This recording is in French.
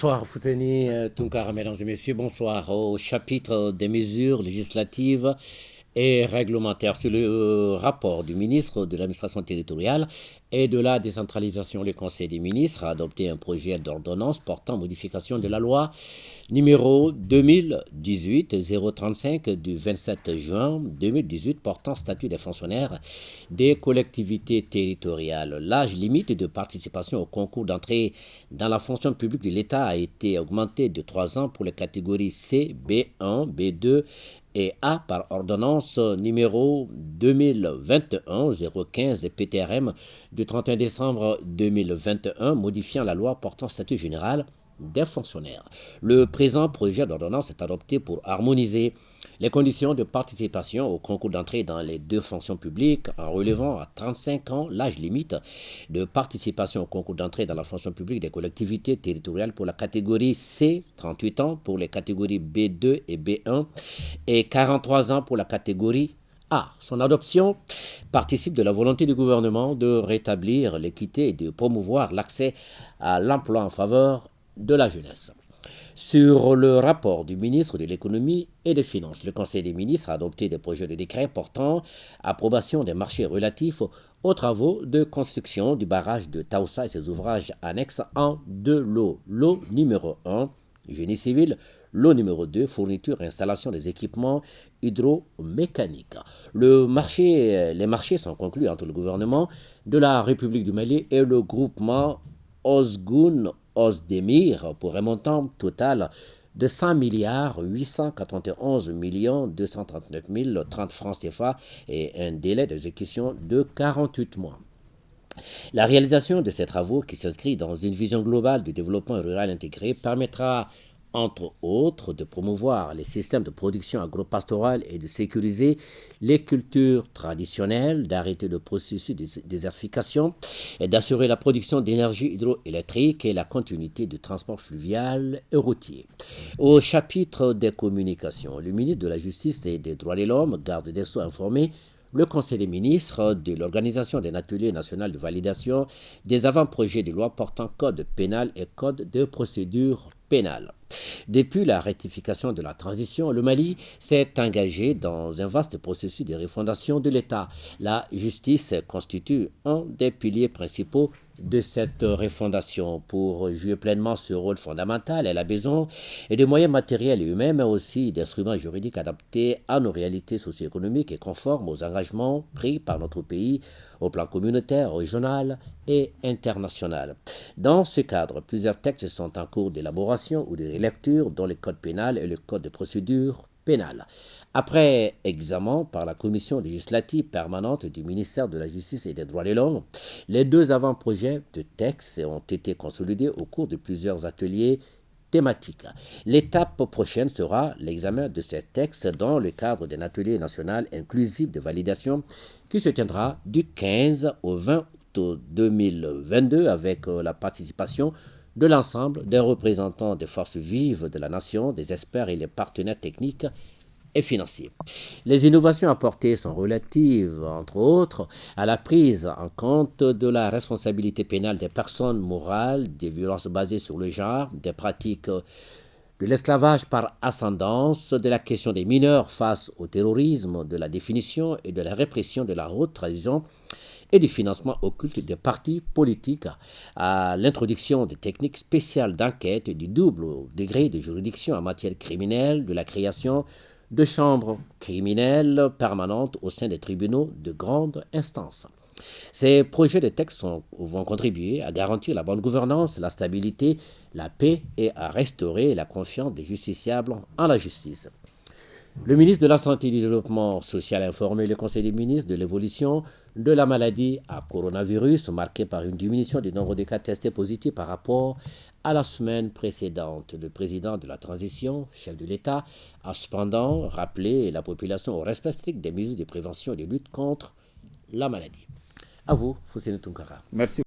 Bonsoir Fouteni Tunkara, mesdames et messieurs, bonsoir au chapitre des mesures législatives et réglementaires sur le rapport du ministre de l'administration territoriale et de la décentralisation. Le Conseil des ministres a adopté un projet d'ordonnance portant modification de la loi numéro 2018-035 du 27 juin 2018 portant statut des fonctionnaires des collectivités territoriales. L'âge limite de participation au concours d'entrée dans la fonction publique de l'État a été augmenté de 3 ans pour les catégories C, B1, B2 et A par ordonnance numéro 2021-015 PTRM du 31 décembre 2021 modifiant la loi portant statut général des fonctionnaires. Le présent projet d'ordonnance est adopté pour harmoniser les conditions de participation au concours d'entrée dans les deux fonctions publiques en relevant à 35 ans l'âge limite de participation au concours d'entrée dans la fonction publique des collectivités territoriales pour la catégorie C, 38 ans pour les catégories B2 et B1 et 43 ans pour la catégorie A. Son adoption participe de la volonté du gouvernement de rétablir l'équité et de promouvoir l'accès à l'emploi en faveur de la jeunesse. Sur le rapport du ministre de l'économie et des finances, le Conseil des ministres a adopté des projets de décret portant approbation des marchés relatifs aux travaux de construction du barrage de Taoussa et ses ouvrages annexes en deux lots. Lot numéro 1, génie civil. Lot numéro 2, fourniture et installation des équipements hydromécaniques. Les marchés sont conclus entre le gouvernement de la République du Mali et le groupement Osgoun Osdemir pour un montant total de 100 milliards 891 millions 239 030 francs CFA et un délai d'exécution de 48 mois. La réalisation de ces travaux, qui s'inscrit dans une vision globale du développement rural intégré, permettra entre autres de promouvoir les systèmes de production agro-pastorale et de sécuriser les cultures traditionnelles, d'arrêter le processus de désertification et d'assurer la production d'énergie hydroélectrique et la continuité du transport fluvial et routier. Au chapitre des communications, le ministre de la Justice et des Droits de l'Homme, garde des Sceaux, informé le Conseil des ministres de l'organisation d'un atelier national de validation des avant-projets de loi portant code pénal et code de procédure pénale. Depuis la rectification de la transition, le Mali s'est engagé dans un vaste processus de refondation de l'État. La justice constitue un des piliers principaux de cette refondation. Pour jouer pleinement ce rôle fondamental, elle a besoin de moyens matériels et humains, mais aussi d'instruments juridiques adaptés à nos réalités socio-économiques et conformes aux engagements pris par notre pays au plan communautaire, régional et international. Dans ce cadre, plusieurs textes sont en cours d'élaboration ou de lecture, dont le code pénal et le code de procédure pénale. Après examen par la commission législative permanente du ministère de la Justice et des Droits de l'Homme, les deux avant-projets de texte ont été consolidés au cours de plusieurs ateliers thématiques. L'étape prochaine sera l'examen de ces textes dans le cadre d'un atelier national inclusif de validation qui se tiendra du 15 au 20 août 2022 avec la participation de l'ensemble des représentants des forces vives de la nation, des experts et les partenaires techniques et financiers. Les innovations apportées sont relatives, entre autres, à la prise en compte de la responsabilité pénale des personnes morales, des violences basées sur le genre, des pratiques de l'esclavage par ascendance, de la question des mineurs face au terrorisme, de la définition et de la répression de la haute trahison et du financement occulte des partis politiques, à l'introduction des techniques spéciales d'enquête du double degré de juridiction en matière criminelle, de la création de chambres criminelles permanentes au sein des tribunaux de grande instance. Ces projets de texte vont contribuer à garantir la bonne gouvernance, la stabilité, la paix et à restaurer la confiance des justiciables en la justice. Le ministre de la Santé et du Développement social a informé le Conseil des ministres de l'évolution de la maladie à coronavirus, marquée par une diminution du nombre de cas testés positifs par rapport à la semaine précédente. Le président de la transition, chef de l'État, a cependant rappelé la population au respect strict des mesures de prévention et de lutte contre la maladie. À vous, Fousseini Tunkara. Merci.